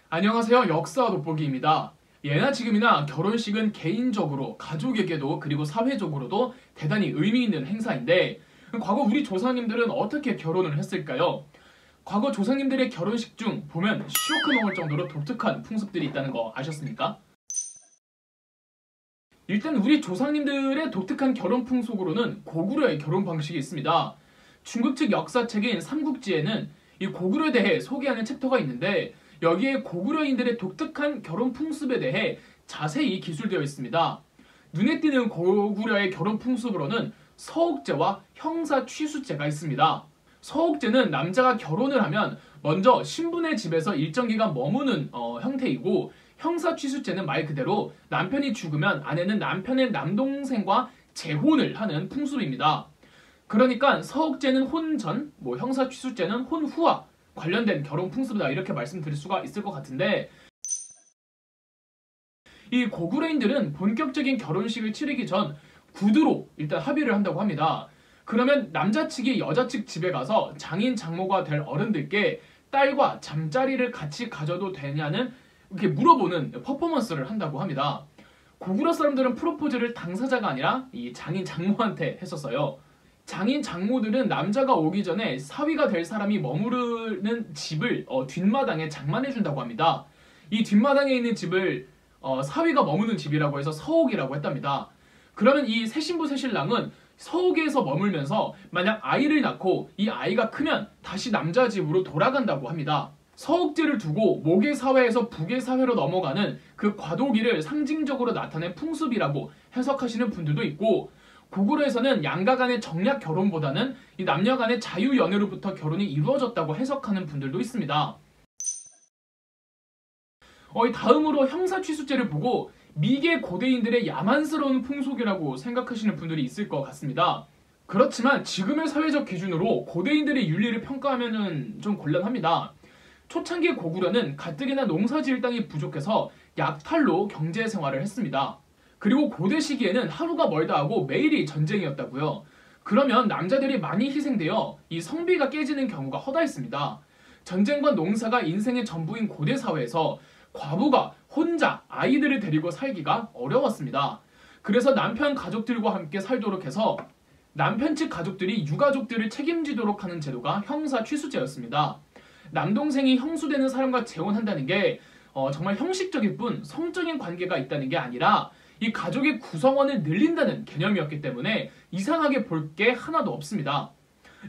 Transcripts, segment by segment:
안녕하세요. 역사 돋보기입니다. 예나 지금이나 결혼식은 개인적으로 가족에게도 그리고 사회적으로도 대단히 의미 있는 행사인데 과거 우리 조상님들은 어떻게 결혼을 했을까요? 과거 조상님들의 결혼식 중 보면 쇼크 먹을 정도로 독특한 풍습들이 있다는 거 아셨습니까? 일단 우리 조상님들의 독특한 결혼 풍속으로는 고구려의 결혼 방식이 있습니다. 중국 측 역사책인 삼국지에는 이 고구려에 대해 소개하는 챕터가 있는데 여기에 고구려인들의 독특한 결혼 풍습에 대해 자세히 기술되어 있습니다. 눈에 띄는 고구려의 결혼 풍습으로는 서옥제와 형사취수제가 있습니다. 서옥제는 남자가 결혼을 하면 먼저 신분의 집에서 일정 기간 머무는 형태이고 형사취수제는 말 그대로 남편이 죽으면 아내는 남편의 남동생과 재혼을 하는 풍습입니다. 그러니까 서옥제는 혼전, 형사취수제는 혼후와 관련된 결혼 풍습이다 이렇게 말씀드릴 수가 있을 것 같은데 이 고구려인들은 본격적인 결혼식을 치르기 전 구두로 일단 합의를 한다고 합니다. 그러면 남자 측이 여자 측 집에 가서 장인 장모가 될 어른들께 딸과 잠자리를 같이 가져도 되냐는 이렇게 물어보는 퍼포먼스를 한다고 합니다. 고구려 사람들은 프로포즈를 당사자가 아니라 이 장인 장모한테 했었어요. 장인 장모들은 남자가 오기 전에 사위가 될 사람이 머무르는 집을 뒷마당에 장만해준다고 합니다. 이 뒷마당에 있는 집을 사위가 머무는 집이라고 해서 서옥이라고 했답니다. 그러면 이 새신부 새신랑은 서옥에서 머물면서 만약 아이를 낳고 이 아이가 크면 다시 남자 집으로 돌아간다고 합니다. 서옥제를 두고 목의 사회에서 북의 사회로 넘어가는 그 과도기를 상징적으로 나타낸 풍습이라고 해석하시는 분들도 있고 고구려에서는 양가 간의 정략 결혼보다는 이 남녀 간의 자유연애로부터 결혼이 이루어졌다고 해석하는 분들도 있습니다. 다음으로 형사취수제를 보고 미개 고대인들의 야만스러운 풍속이라고 생각하시는 분들이 있을 것 같습니다. 그렇지만 지금의 사회적 기준으로 고대인들의 윤리를 평가하면 좀 곤란합니다. 초창기 고구려는 가뜩이나 농사지을 땅이 부족해서 약탈로 경제생활을 했습니다. 그리고 고대 시기에는 하루가 멀다 하고 매일이 전쟁이었다고요. 그러면 남자들이 많이 희생되어 이 성비가 깨지는 경우가 허다했습니다. 전쟁과 농사가 인생의 전부인 고대 사회에서 과부가 혼자 아이들을 데리고 살기가 어려웠습니다. 그래서 남편 가족들과 함께 살도록 해서 남편 측 가족들이 유가족들을 책임지도록 하는 제도가 형사취수제였습니다. 남동생이 형수되는 사람과 재혼한다는 게 정말 형식적일 뿐 성적인 관계가 있다는 게 아니라 이 가족의 구성원을 늘린다는 개념이었기 때문에 이상하게 볼 게 하나도 없습니다.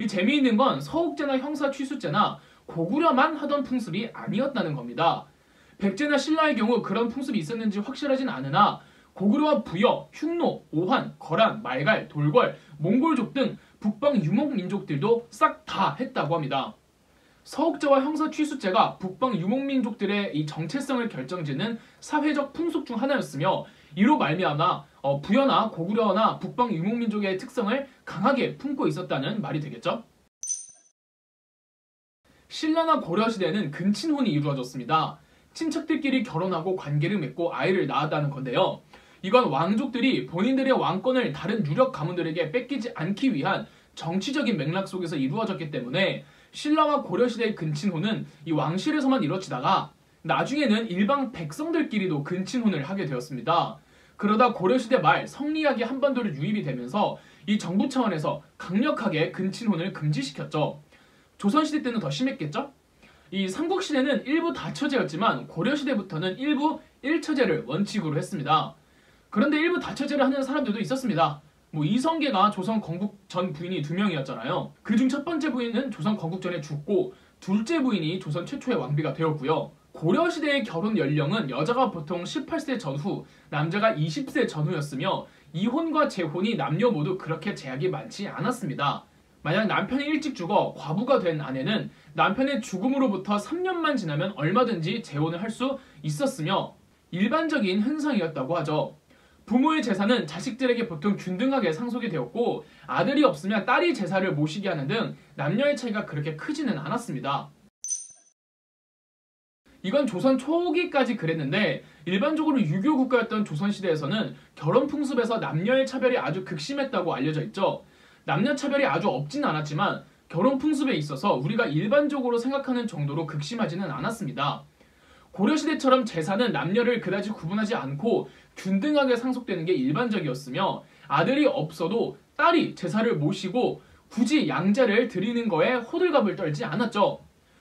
이 재미있는 건 서옥제나 형사취수제나 고구려만 하던 풍습이 아니었다는 겁니다. 백제나 신라의 경우 그런 풍습이 있었는지 확실하진 않으나 고구려와 부여, 흉노, 오한, 거란, 말갈, 돌궐, 몽골족 등 북방 유목민족들도 싹 다 했다고 합니다. 서옥제와 형사취수제가 북방 유목민족들의 이 정체성을 결정짓는 사회적 풍속 중 하나였으며 이로 말미암아 부여나 고구려나 북방 유목민족의 특성을 강하게 품고 있었다는 말이 되겠죠. 신라나 고려시대에는 근친혼이 이루어졌습니다. 친척들끼리 결혼하고 관계를 맺고 아이를 낳았다는 건데요. 이건 왕족들이 본인들의 왕권을 다른 유력 가문들에게 뺏기지 않기 위한 정치적인 맥락 속에서 이루어졌기 때문에 신라와 고려시대의 근친혼은 이 왕실에서만 이루어지다가 나중에는 일방 백성들끼리도 근친혼을 하게 되었습니다. 그러다 고려시대 말 성리학이 한반도로 유입이 되면서 이 정부 차원에서 강력하게 근친혼을 금지시켰죠. 조선시대 때는 더 심했겠죠? 이 삼국시대는 일부 다처제였지만 고려시대부터는 일부 일처제를 원칙으로 했습니다. 그런데 일부 다처제를 하는 사람들도 있었습니다. 이성계가 조선 건국 전 부인이 2명이었잖아요. 그중 첫 번째 부인은 조선 건국 전에 죽고 둘째 부인이 조선 최초의 왕비가 되었고요. 고려시대의 결혼 연령은 여자가 보통 18세 전후, 남자가 20세 전후였으며 이혼과 재혼이 남녀 모두 그렇게 제약이 많지 않았습니다. 만약 남편이 일찍 죽어 과부가 된 아내는 남편의 죽음으로부터 3년만 지나면 얼마든지 재혼을 할 수 있었으며 일반적인 현상이었다고 하죠. 부모의 제사는 자식들에게 보통 균등하게 상속이 되었고 아들이 없으면 딸이 제사를 모시게 하는 등 남녀의 차이가 그렇게 크지는 않았습니다. 이건 조선 초기까지 그랬는데 일반적으로 유교 국가였던 조선시대에서는 결혼 풍습에서 남녀의 차별이 아주 극심했다고 알려져 있죠. 남녀 차별이 아주 없진 않았지만 결혼 풍습에 있어서 우리가 일반적으로 생각하는 정도로 극심하지는 않았습니다. 고려시대처럼 제사는 남녀를 그다지 구분하지 않고 균등하게 상속되는 게 일반적이었으며 아들이 없어도 딸이 제사를 모시고 굳이 양자를 드리는 거에 호들갑을 떨지 않았죠.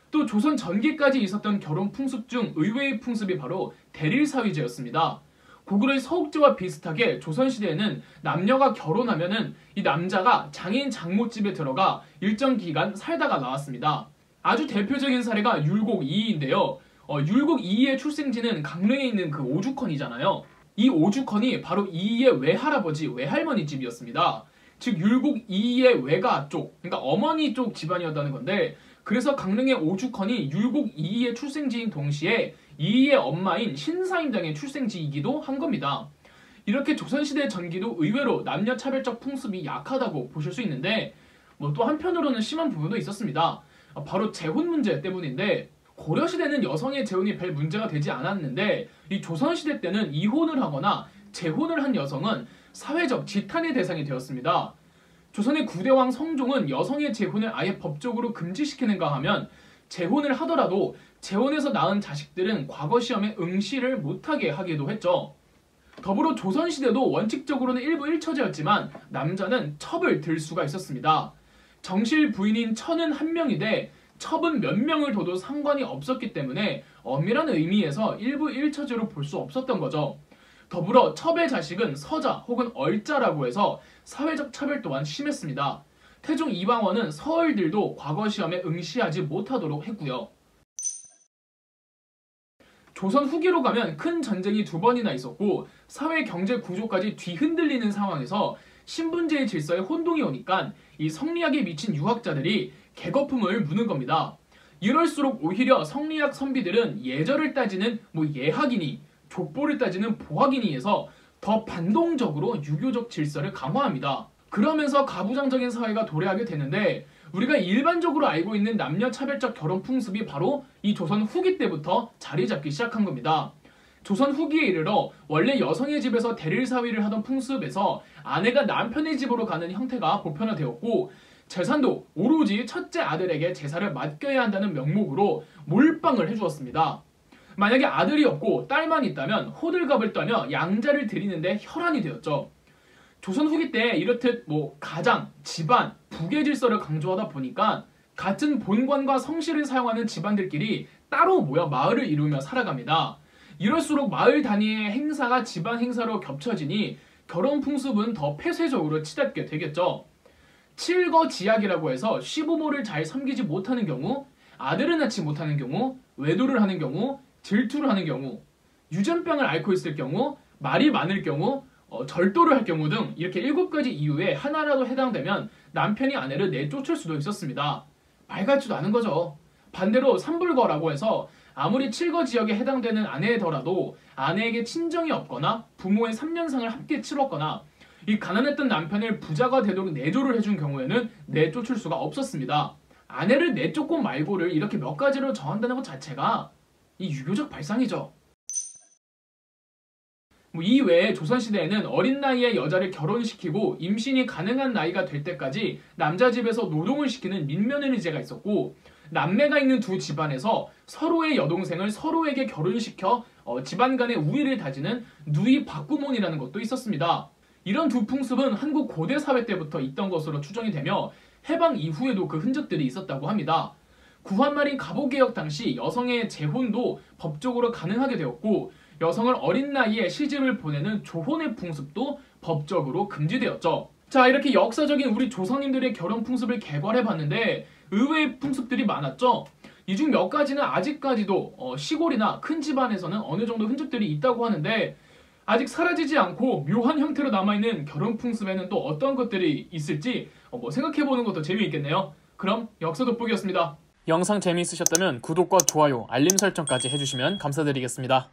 또 조선 전기까지 있었던 결혼 풍습 중 의외의 풍습이 바로 대릴사위제였습니다. 고구려의 서욱제와 비슷하게 조선시대에는 남녀가 결혼하면은 이 남자가 장인 장모집에 들어가 일정 기간 살다가 나왔습니다. 아주 대표적인 사례가 율곡 이이인데요. 율곡 이이의 출생지는 강릉에 있는 그 오죽헌이잖아요. 이 오죽헌이 바로 이이의 외할아버지, 외할머니 집이었습니다. 즉 율곡 이이의 외가 쪽, 그러니까 어머니 쪽 집안이었다는 건데, 그래서 강릉의 오죽헌이 율곡 이이의 출생지인 동시에 이이의 엄마인 신사임당의 출생지이기도 한 겁니다. 이렇게 조선시대 전기도 의외로 남녀 차별적 풍습이 약하다고 보실 수 있는데, 또 한편으로는 심한 부분도 있었습니다. 바로 재혼 문제 때문인데, 고려시대는 여성의 재혼이 별 문제가 되지 않았는데 이 조선시대 때는 이혼을 하거나 재혼을 한 여성은 사회적 지탄의 대상이 되었습니다. 조선의 9대왕 성종은 여성의 재혼을 아예 법적으로 금지시키는가 하면 재혼을 하더라도 재혼해서 낳은 자식들은 과거 시험에 응시를 못하게 하기도 했죠. 더불어 조선시대도 원칙적으로는 일부 1처제였지만 남자는 첩을 들 수가 있었습니다. 정실 부인인 처는 한 명이 돼 첩은 몇 명을 둬도 상관이 없었기 때문에 엄밀한 의미에서 일부 1처제로 볼 수 없었던 거죠. 더불어 첩의 자식은 서자 혹은 얼자라고 해서 사회적 차별 또한 심했습니다. 태종 이방원은 서얼들도 과거 시험에 응시하지 못하도록 했고요. 조선 후기로 가면 큰 전쟁이 2번이나 있었고 사회 경제 구조까지 뒤흔들리는 상황에서 신분제의 질서에 혼동이 오니까 이 성리학에 미친 유학자들이 개거품을 무는 겁니다. 이럴수록 오히려 성리학 선비들은 예절을 따지는 예학이니 족보를 따지는 보학이니 해서 더 반동적으로 유교적 질서를 강화합니다. 그러면서 가부장적인 사회가 도래하게 되는데 우리가 일반적으로 알고 있는 남녀 차별적 결혼 풍습이 바로 이 조선 후기 때부터 자리 잡기 시작한 겁니다. 조선 후기에 이르러 원래 여성의 집에서 대릴사위를 하던 풍습에서 아내가 남편의 집으로 가는 형태가 보편화되었고 재산도 오로지 첫째 아들에게 제사를 맡겨야 한다는 명목으로 몰빵을 해주었습니다. 만약에 아들이 없고 딸만 있다면 호들갑을 떨며 양자를 드리는데 혈안이 되었죠. 조선 후기 때 이렇듯 가장, 집안, 부계 질서를 강조하다 보니까 같은 본관과 성실을 사용하는 집안들끼리 따로 모여 마을을 이루며 살아갑니다. 이럴수록 마을 단위의 행사가 집안 행사로 겹쳐지니 결혼 풍습은 더 폐쇄적으로 치닫게 되겠죠. 칠거지약이라고 해서 시부모를 잘 섬기지 못하는 경우, 아들을 낳지 못하는 경우, 외도를 하는 경우, 질투를 하는 경우, 유전병을 앓고 있을 경우, 말이 많을 경우, 절도를 할 경우 등 이렇게 7가지 이유에 하나라도 해당되면 남편이 아내를 내쫓을 수도 있었습니다. 말 같지도 않은 거죠. 반대로 삼불거라고 해서 아무리 칠거지역에 해당되는 아내더라도 아내에게 친정이 없거나 부모의 3년상을 함께 치렀거나 이 가난했던 남편을 부자가 되도록 내조를 해준 경우에는 내쫓을 수가 없었습니다. 아내를 내쫓고 말고를 이렇게 몇 가지로 정한다는 것 자체가 이 유교적 발상이죠. 이 외에 조선시대에는 어린 나이에 여자를 결혼시키고 임신이 가능한 나이가 될 때까지 남자 집에서 노동을 시키는 민며느리제가 있었고 남매가 있는 두 집안에서 서로의 여동생을 서로에게 결혼시켜 집안 간의 우위를 다지는 누이 박구몬이라는 것도 있었습니다. 이런 두 풍습은 한국 고대 사회 때부터 있던 것으로 추정이 되며 해방 이후에도 그 흔적들이 있었다고 합니다. 구한말인 갑오개혁 당시 여성의 재혼도 법적으로 가능하게 되었고 여성을 어린 나이에 시집을 보내는 조혼의 풍습도 법적으로 금지되었죠. 자, 이렇게 역사적인 우리 조상님들의 결혼 풍습을 개괄해봤는데 의외의 풍습들이 많았죠. 이 중 몇 가지는 아직까지도 시골이나 큰 집안에서는 어느 정도 흔적들이 있다고 하는데 아직 사라지지 않고 묘한 형태로 남아있는 결혼 풍습에는 또 어떤 것들이 있을지 생각해보는 것도 재미있겠네요. 그럼 역사 돋보기였습니다. 영상 재미있으셨다면 구독과 좋아요, 알림 설정까지 해주시면 감사드리겠습니다.